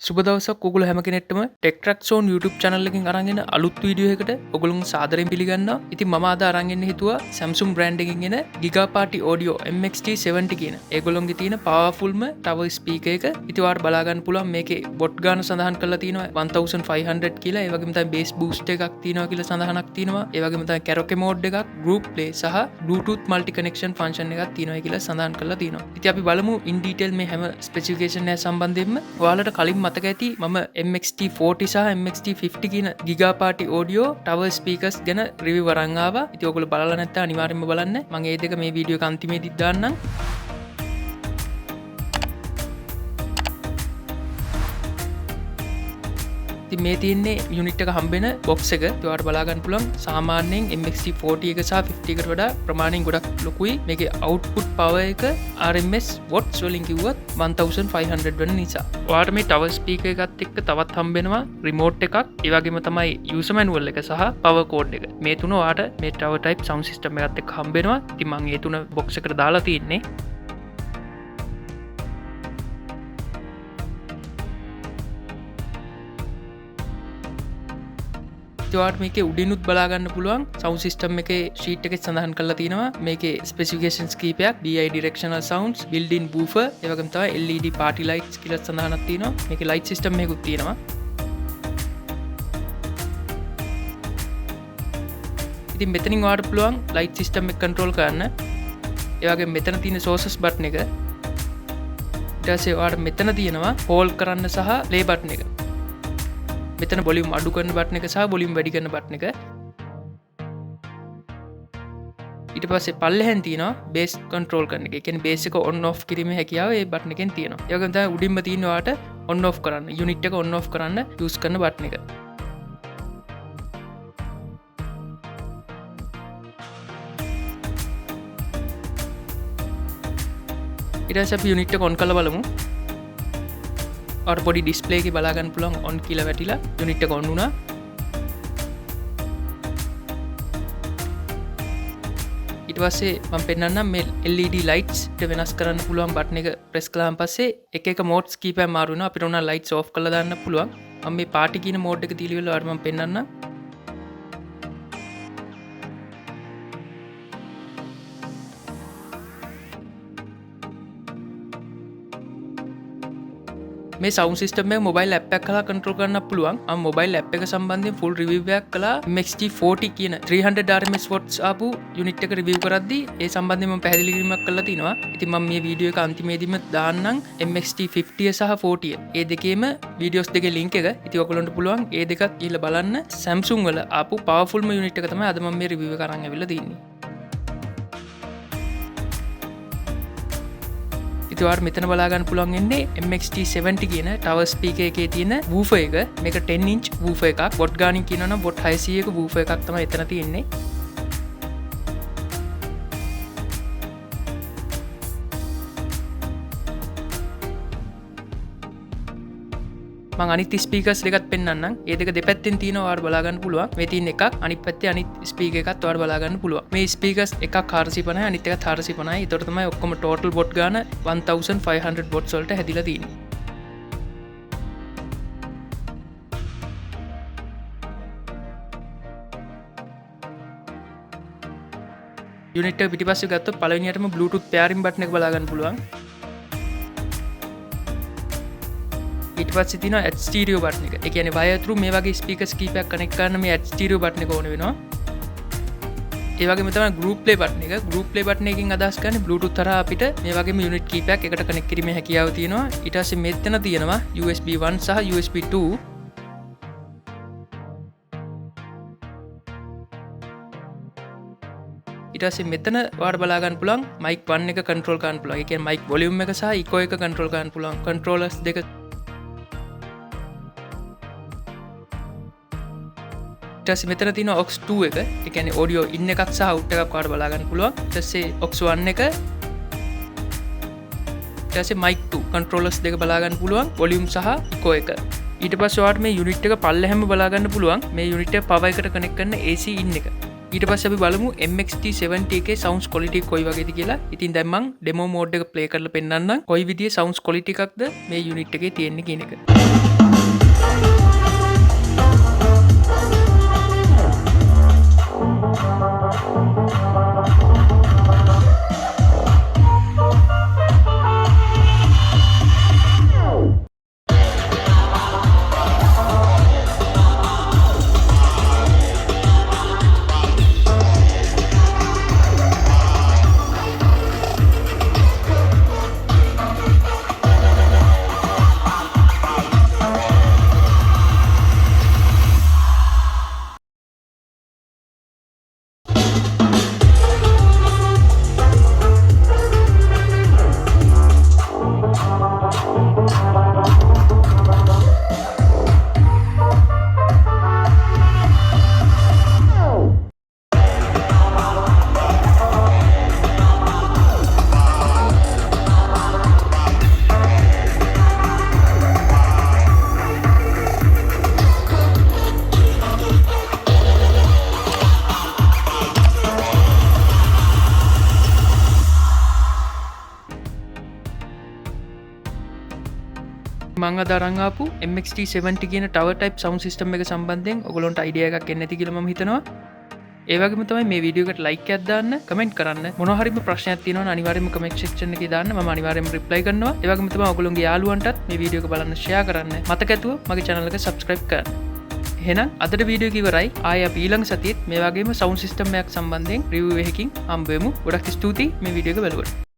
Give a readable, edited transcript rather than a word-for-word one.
සුබ දවසක් ඔයගොල්ලෝ හැම කෙනෙක්ටම tech tracks on YouTube channel එකකින් අරන් එන අලුත් වීඩියෝ එකකට ඔයගොල්ලෝ සාදරයෙන් පිළිගන්නවා. ඉතින් මම අද අරන් එන්න හිතුවා Samsung brand එකකින් එන Gigaparty Audio MX-T70 කියන ඒගොල්ලෝගේ තියෙන powerfulම tower speaker එක. ඉතින් ඔයාලට බලා ගන්න පුළුවන් මේකේ bot ගාන සඳහන් කරලා තියෙනවා 1500 කියලා. ඒ වගේම තමයි bass boost එකක් තියෙනවා කියලා සඳහනක් තියෙනවා. ඒ වගේම තමයි karaoke mode එකක්, group play සහ Bluetooth multi connection function එකක් තියෙනවා කියලා සඳහන් කරලා තියෙනවා. ඉතින් අපි බලමු in detail මේ හැම specification එක සම්බන්ධයෙන්ම. ඔයාලට කලින් මතක ඇති මම MX-T40 සහ MX-T50 කියන Gigaparty Audio tower speakers ගැන review අරන් ආවා. ඉතින් ඔයගොල්ලෝ බලලා නැත්නම් අනිවාර්යෙන්ම බලන්න. මම මේ දෙක මේ වීඩියෝ එක අන්තිමේදී දාන්නම්. ඉතින් මේ තියෙන්නේ යුනිට් එක හම්බෙන box එක. ඔයාලට බලා ගන්න පුළුවන් සාමාන්‍යයෙන් MX-T40 එක සහ 50 එකට වඩා ප්‍රමාණයෙන් ගොඩක් ලොකුයි. මේකේ output power එක RMS watts වලින් කිව්වොත් 1500 වෙන නිසා. ඔයාලට මේ tower speaker එකත් එක්ක තවත් හම්බෙනවා remote එකක්. ඒ වගේම තමයි user manual එක සහ power code එක. මේ තුන ඔයාලට මේ tower type sound system එකත් එක්ක හම්බෙනවා. ඉතින් මම මේ තුන box එකට දාලා තින්නේ. ඔයාලට මේකේ උඩිනුත් බලා ගන්න පුළුවන් sound system එකේ sheet එකේ සඳහන් කරලා තියෙනවා මේකේ specifications කීපයක් DI directional sounds built-in woofer ඒ වගේම තමයි LED party lights කියලා සඳහනක් තියෙනවා මේකේ light system එකකුත් තියෙනවා ඉතින් මෙතනින් ඔයාලට පුළුවන් light system එක control කරන්න ඒ වගේම මෙතන තියෙන sources button එක ඊට පස්සේ ඔයාලට මෙතන තියෙනවා hold කරන්න සහ play button එක මෙතන volume අඩු කරන බටන් එක සහ volume වැඩි කරන බටන් එක. ඊට පස්සේ පල්ලෙහෙන් තියෙනවා bass control කරන එක. ඒ කියන්නේ bass එක on off කිරීමේ හැකියාව ඒ බටන් එකෙන් තියෙනවා. ඒ වගේම තමයි උඩින්ම තියෙන ඔයාට on off කරන්න, unit එක on off කරන්න use කරන බටන් එක. ඊට පස්සේ අපි unit එක on කරලා බලමු. और बॉडी डिस्प्ले की बला गन පුළුවන් on කියලා වැටිලා යුනිට් එක on වුණා ඊට පස්සේ මම පෙන්නන්නම් මේ LED lights එක වෙනස් කරන්න පුළුවන් බටන් එක ප්‍රෙස් කළාන් පස්සේ එක එක modes කීපයක් මාරු වෙනවා අපිට උනා lights off කරලා දාන්න පුළුවන් මම මේ party කියන mode එක තියලා ඉවරලා මම පෙන්නන්නම් මේ sound system එක mobile app එකක් කරලා control කරන්න පුළුවන්. මම mobile app එක සම්බන්ධයෙන් full review එකක් කළා. MX-T40 කියන 300 RMS watts ආපු unit එක review කරද්දී ඒ සම්බන්ධයෙන් මම පැහැදිලි කිරීමක් කරලා තිනවා. ඉතින් මම මේ වීඩියෝ එක අන්තිමේදීම දාන්නම් MX-T50 සහ 40. ඒ දෙකේම videos දෙකේ link එක. ඉතින් ඔයගොල්ලන්ට පුළුවන් ඒ දෙකත් ගිහලා බලන්න. Samsung වල ආපු powerfulම unit එක තමයි අද මම මේ review එක අරන් ඇවිල්ලා තින්නේ. ඔයාලට මෙතන බලා ගන්න පුළුවන් ඉන්නේ MX-T70 කියන tower speaker එකේ තියෙන woofer එක. මේක 10 inch woofer එකක්. bot ගානින් කියනවා නම් bot 600ක woofer එකක් තමයි එතන තියෙන්නේ. මම අනිත් ස්පීකර්ස් දෙකත් පෙන්නන්නම්. ඒ දෙක දෙපැත්තෙන් තියෙනවා ඔයාලට බලා ගන්න පුළුවන්. මේ තියෙන එකක් අනිත් පැත්තේ අනිත් ස්පීකර් එකත් ඔයාලට බලා ගන්න පුළුවන්. මේ ස්පීකර්ස් එකක් 450යි අනිත් එකත් 450යි. ඒතකොට තමයි ඔක්කොම total bot ගාන 1500 watts වලට හැදිලා තියෙන්නේ. යුනිට් එක පිටිපස්සේ ගත්තොත් පළවෙනියටම Bluetooth pairing button එක බලා ගන්න පුළුවන්. ඊට පස්සේ තියෙනවා add stereo button එක. ඒ කියන්නේ wire through මේ වගේ speakers කීපයක් connect කරන්න මේ add stereo button එක ඕන වෙනවා. ඒ වගේම තමයි group play button එක. group play button එකකින් අදහස් කරන්නේ Bluetooth තරහා අපිට මේ වගේම unit කීපයක් එකට connect කිරීමේ හැකියාව තියෙනවා. ඊට පස්සේ මෙතන තියෙනවා USB 1 සහ USB 2. ඊට පස්සේ මෙතන ඔයාලට බලා ගන්න පුළුවන් mic 1 එක control කරන්න පුළුවන්. ඒ කියන්නේ mic volume එක සහ echo එක control කරන්න පුළුවන්. controllers දෙක ඊට පස්සේ මෙතන තියෙන aux 2 එක. ඒ කියන්නේ audio in එකක් සහ out එකක් ඔයාලට බලා ගන්න පුළුවන්. ඊට පස්සේ aux 1 එක. ඊට පස්සේ mic 2 controllers දෙක බලා ගන්න පුළුවන්. volume සහ echo එක. ඊට පස්සේ ඔයාලට මේ unit එක පල්ලෙහැම බලා ගන්න පුළුවන්. මේ unit එක power එකට connect කරන AC in එක. ඊට පස්සේ අපි බලමු MX-T70 එකේ sounds quality කොයි වගේද කියලා. ඉතින් දැන් මම demo mode එක play කරලා පෙන්නන්නම් කොයි විදිහේ sounds quality එකක්ද මේ unit එකේ තියෙන්නේ කියන එක. මං අද අරන් ආපු MX-T70 කියන tower type sound system එක සම්බන්ධයෙන් ඔයගොල්ලන්ට idea එකක් එන්න ඇති කියලා මම හිතනවා. ඒ වගේම තමයි මේ වීඩියෝ එකට like එකක් දාන්න, comment කරන්න. මොනවා හරි ප්‍රශ්නයක් තියෙනවා නම් අනිවාර්යයෙන්ම comment section එකේ දාන්න. මම අනිවාර්යයෙන්ම reply කරනවා. ඒ වගේම තමයි ඔයගොල්ලන්ගේ යාළුවන්ටත් මේ වීඩියෝ එක බලන්න share කරන්න. මතක ඇතුව මගේ channel එක subscribe කරන්න. එහෙනම් අදට වීඩියෝ එක ඉවරයි. ආයෙ අපි ඊළඟ සතියේත් මේ වගේම sound system එකක් සම්බන්ධයෙන් review එකකින් හම්බ වෙමු. ගොඩක් ස්තුතියි මේ වීඩියෝ එක බලුවට.